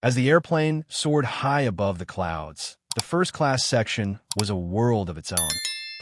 As the airplane soared high above the clouds, the first-class section was a world of its own.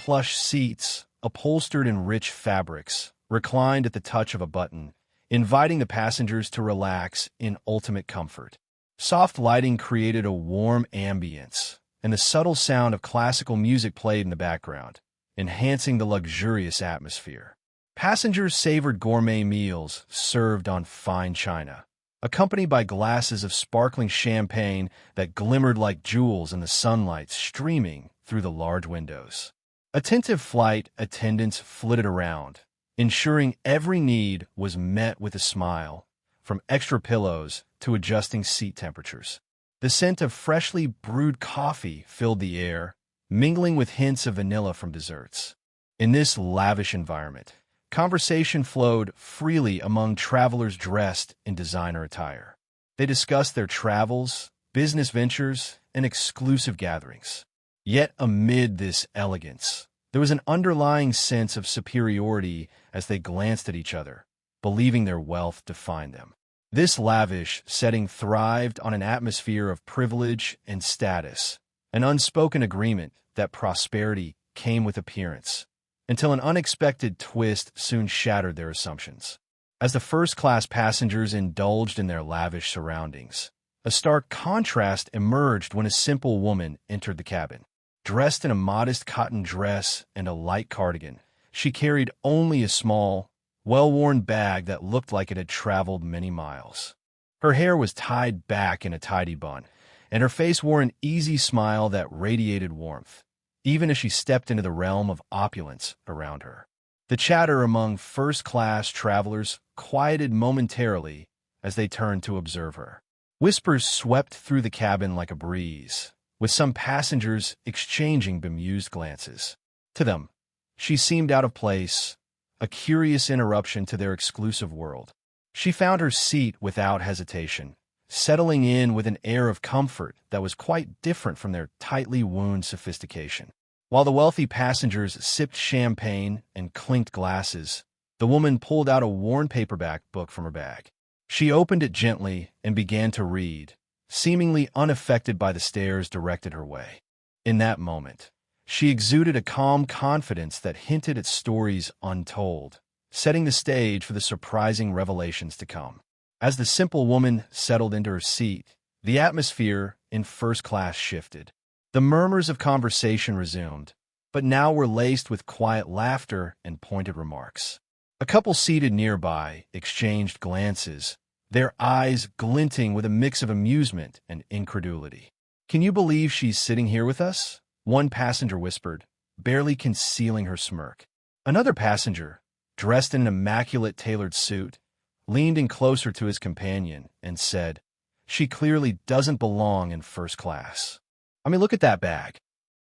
Plush seats, upholstered in rich fabrics, reclined at the touch of a button, inviting the passengers to relax in ultimate comfort. Soft lighting created a warm ambience, and the subtle sound of classical music played in the background, enhancing the luxurious atmosphere. Passengers savored gourmet meals served on fine china, accompanied by glasses of sparkling champagne that glimmered like jewels in the sunlight streaming through the large windows. Attentive flight attendants flitted around, ensuring every need was met with a smile, from extra pillows to adjusting seat temperatures. The scent of freshly brewed coffee filled the air, mingling with hints of vanilla from desserts. In this lavish environment, conversation flowed freely among travelers dressed in designer attire. They discussed their travels, business ventures, and exclusive gatherings. Yet amid this elegance, there was an underlying sense of superiority as they glanced at each other, believing their wealth defined them. This lavish setting thrived on an atmosphere of privilege and status, an unspoken agreement that prosperity came with appearance, until an unexpected twist soon shattered their assumptions. As the first-class passengers indulged in their lavish surroundings, a stark contrast emerged when a simple woman entered the cabin. Dressed in a modest cotton dress and a light cardigan, she carried only a small, well-worn bag that looked like it had traveled many miles. Her hair was tied back in a tidy bun, and her face wore an easy smile that radiated warmth, even as she stepped into the realm of opulence around her. The chatter among first-class travelers quieted momentarily as they turned to observe her. Whispers swept through the cabin like a breeze, with some passengers exchanging bemused glances. To them, she seemed out of place, a curious interruption to their exclusive world. She found her seat without hesitation, settling in with an air of comfort that was quite different from their tightly wound sophistication. While the wealthy passengers sipped champagne and clinked glasses, the woman pulled out a worn paperback book from her bag. She opened it gently and began to read, seemingly unaffected by the stares directed her way. In that moment, she exuded a calm confidence that hinted at stories untold, setting the stage for the surprising revelations to come. As the simple woman settled into her seat, the atmosphere in first class shifted. The murmurs of conversation resumed, but now were laced with quiet laughter and pointed remarks. A couple seated nearby exchanged glances, their eyes glinting with a mix of amusement and incredulity. "Can you believe she's sitting here with us?" one passenger whispered, barely concealing her smirk. Another passenger, dressed in an immaculate tailored suit, leaned in closer to his companion and said, "She clearly doesn't belong in first class. I mean, look at that bag."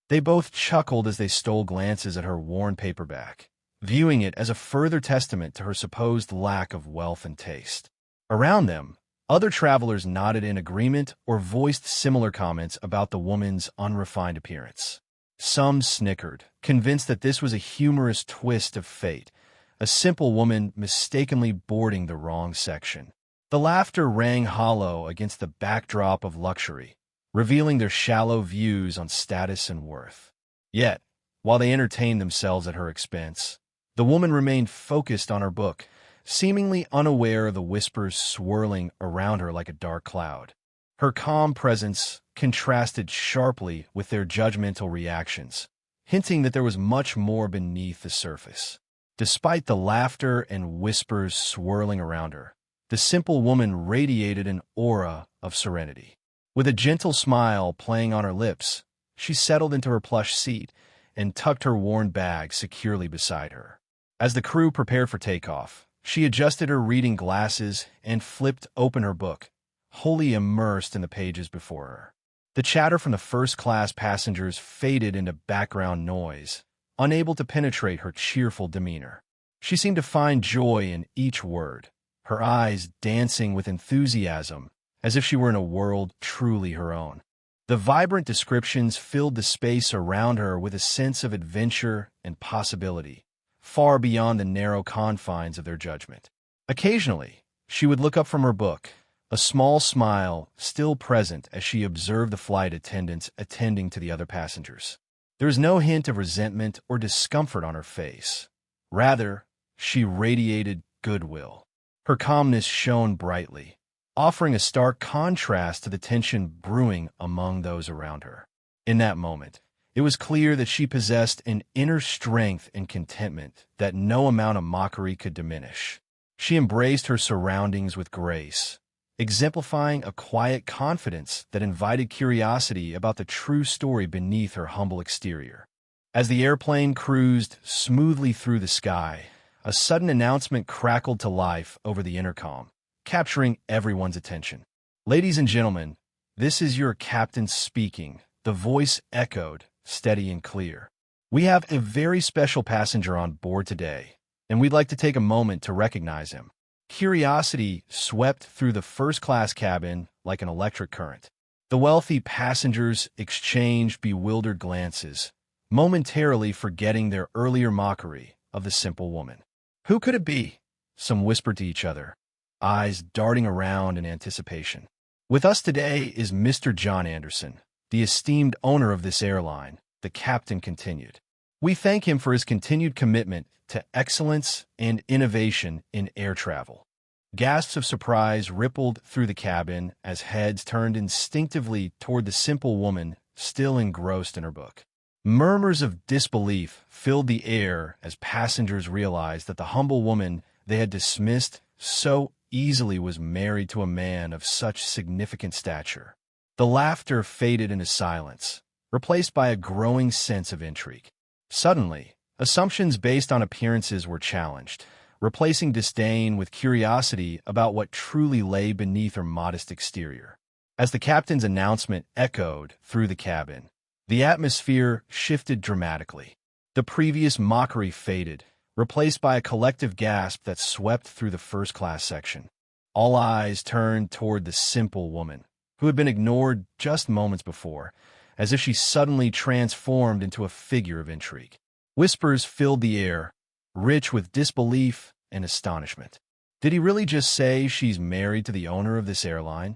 They both chuckled as they stole glances at her worn paperback, viewing it as a further testament to her supposed lack of wealth and taste. Around them, other travelers nodded in agreement or voiced similar comments about the woman's unrefined appearance. Some snickered, convinced that this was a humorous twist of fate, a simple woman mistakenly boarding the wrong section. The laughter rang hollow against the backdrop of luxury, revealing their shallow views on status and worth. Yet, while they entertained themselves at her expense, the woman remained focused on her book, seemingly unaware of the whispers swirling around her like a dark cloud. Her calm presence contrasted sharply with their judgmental reactions, hinting that there was much more beneath the surface. Despite the laughter and whispers swirling around her, the simple woman radiated an aura of serenity. With a gentle smile playing on her lips, she settled into her plush seat and tucked her worn bag securely beside her. As the crew prepared for takeoff, she adjusted her reading glasses and flipped open her book, wholly immersed in the pages before her. The chatter from the first-class passengers faded into background noise, unable to penetrate her cheerful demeanor. She seemed to find joy in each word, her eyes dancing with enthusiasm, as if she were in a world truly her own. The vibrant descriptions filled the space around her with a sense of adventure and possibility, far beyond the narrow confines of their judgment. Occasionally, she would look up from her book, a small smile still present as she observed the flight attendants attending to the other passengers. There was no hint of resentment or discomfort on her face. Rather, she radiated goodwill. Her calmness shone brightly, offering a stark contrast to the tension brewing among those around her. In that moment, it was clear that she possessed an inner strength and contentment that no amount of mockery could diminish. She embraced her surroundings with grace, exemplifying a quiet confidence that invited curiosity about the true story beneath her humble exterior. As the airplane cruised smoothly through the sky, a sudden announcement crackled to life over the intercom, capturing everyone's attention. "Ladies and gentlemen, this is your captain speaking," the voice echoed, steady and clear. "We have a very special passenger on board today, and we'd like to take a moment to recognize him." Curiosity swept through the first-class cabin like an electric current. The wealthy passengers exchanged bewildered glances, momentarily forgetting their earlier mockery of the simple woman. "Who could it be?" some whispered to each other, eyes darting around in anticipation. "With us today is Mr. John Anderson, the esteemed owner of this airline," the captain continued. "We thank him for his continued commitment to excellence and innovation in air travel." Gasps of surprise rippled through the cabin as heads turned instinctively toward the simple woman still engrossed in her book. Murmurs of disbelief filled the air as passengers realized that the humble woman they had dismissed so easily was married to a man of such significant stature. The laughter faded into silence, replaced by a growing sense of intrigue. Suddenly, assumptions based on appearances were challenged, replacing disdain with curiosity about what truly lay beneath her modest exterior. As the captain's announcement echoed through the cabin, the atmosphere shifted dramatically. The previous mockery faded, replaced by a collective gasp that swept through the first-class section. All eyes turned toward the simple woman, who had been ignored just moments before, as if she suddenly transformed into a figure of intrigue. Whispers filled the air, rich with disbelief and astonishment. "Did he really just say she's married to the owner of this airline?"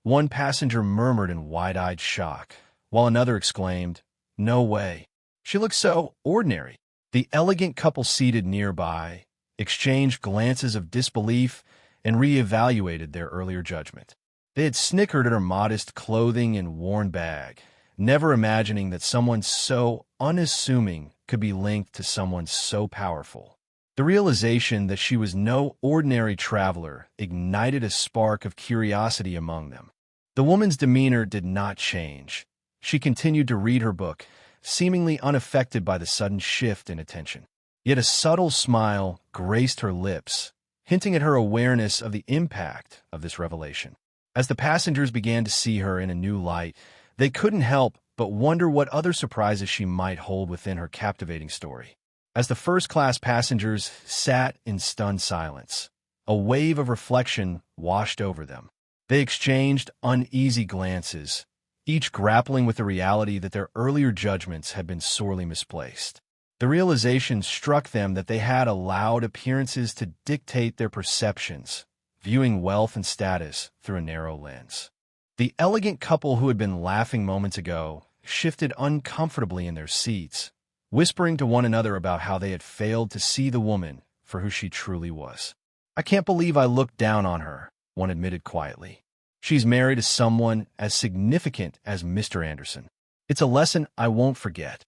One passenger murmured in wide-eyed shock, while another exclaimed, "No way. She looks so ordinary." The elegant couple seated nearby exchanged glances of disbelief and reevaluated their earlier judgment. They had snickered at her modest clothing and worn bag, never imagining that someone so unassuming could be linked to someone so powerful. The realization that she was no ordinary traveler ignited a spark of curiosity among them. The woman's demeanor did not change. She continued to read her book, seemingly unaffected by the sudden shift in attention. Yet a subtle smile graced her lips, hinting at her awareness of the impact of this revelation. As the passengers began to see her in a new light, they couldn't help but wonder what other surprises she might hold within her captivating story. As the first-class passengers sat in stunned silence, a wave of reflection washed over them. They exchanged uneasy glances, each grappling with the reality that their earlier judgments had been sorely misplaced. The realization struck them that they had allowed appearances to dictate their perceptions, viewing wealth and status through a narrow lens. The elegant couple who had been laughing moments ago shifted uncomfortably in their seats, whispering to one another about how they had failed to see the woman for who she truly was. "I can't believe I looked down on her," one admitted quietly. "She's married to someone as significant as Mr. Anderson. It's a lesson I won't forget."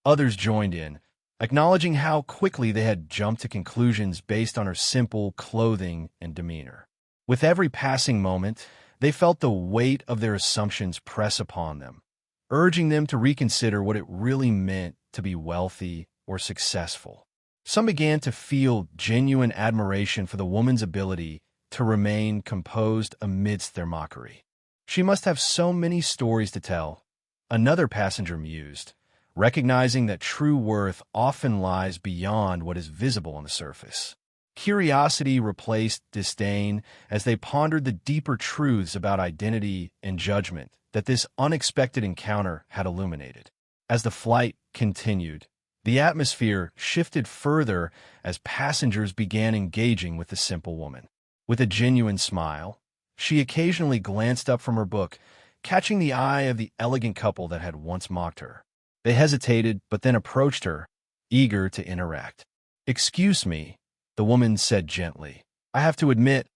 Others joined in, acknowledging how quickly they had jumped to conclusions based on her simple clothing and demeanor. With every passing moment, they felt the weight of their assumptions press upon them, urging them to reconsider what it really meant to be wealthy or successful. Some began to feel genuine admiration for the woman's ability to remain composed amidst their mockery. "She must have so many stories to tell," another passenger mused, recognizing that true worth often lies beyond what is visible on the surface. Curiosity replaced disdain as they pondered the deeper truths about identity and judgment that this unexpected encounter had illuminated. As the flight continued, the atmosphere shifted further as passengers began engaging with the simple woman. With a genuine smile, She occasionally glanced up from her book, catching the eye of the elegant couple that had once mocked her. They hesitated, but then approached her, eager to interact. "Excuse me," the woman said gently. "I have to admit,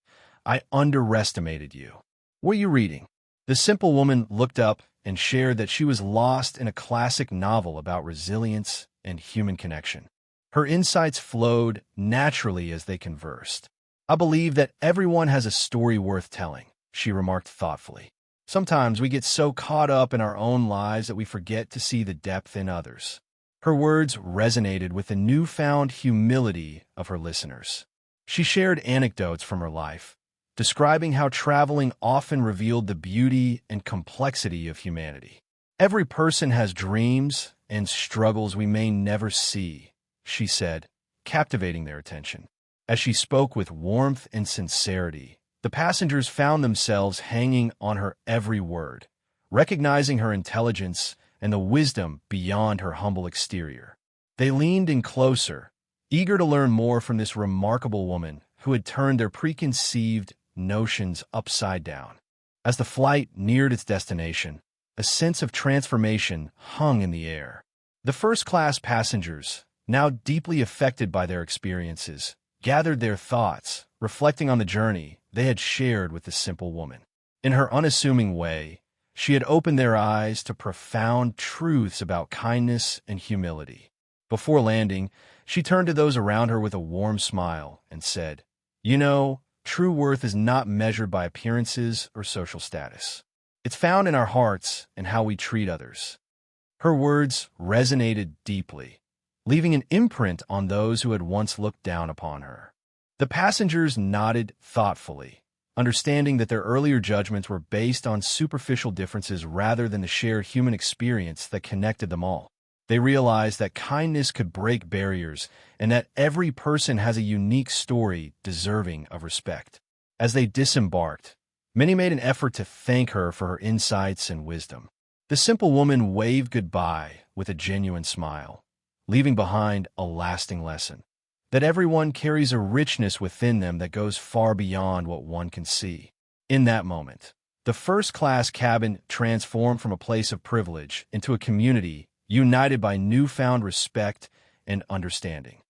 I underestimated you. What are you reading?" The simple woman looked up and shared that she was lost in a classic novel about resilience and human connection. Her insights flowed naturally as they conversed. "I believe that everyone has a story worth telling," she remarked thoughtfully. "Sometimes we get so caught up in our own lives that we forget to see the depth in others." Her words resonated with the newfound humility of her listeners. She shared anecdotes from her life, describing how traveling often revealed the beauty and complexity of humanity. "Every person has dreams and struggles we may never see," she said, captivating their attention. As she spoke with warmth and sincerity, the passengers found themselves hanging on her every word, recognizing her intelligence and the wisdom beyond her humble exterior. They leaned in closer, eager to learn more from this remarkable woman who had turned their preconceived notions upside down. As the flight neared its destination, a sense of transformation hung in the air. The first-class passengers, now deeply affected by their experiences, gathered their thoughts, reflecting on the journey they had shared with the simple woman. In her unassuming way, she had opened their eyes to profound truths about kindness and humility. Before landing, she turned to those around her with a warm smile and said, "You know, true worth is not measured by appearances or social status. It's found in our hearts and how we treat others." Her words resonated deeply, leaving an imprint on those who had once looked down upon her. The passengers nodded thoughtfully, understanding that their earlier judgments were based on superficial differences rather than the shared human experience that connected them all. They realized that kindness could break barriers and that every person has a unique story deserving of respect. As they disembarked, many made an effort to thank her for her insights and wisdom. The simple woman waved goodbye with a genuine smile, leaving behind a lasting lesson: that everyone carries a richness within them that goes far beyond what one can see. In that moment, the first-class cabin transformed from a place of privilege into a community united by newfound respect and understanding.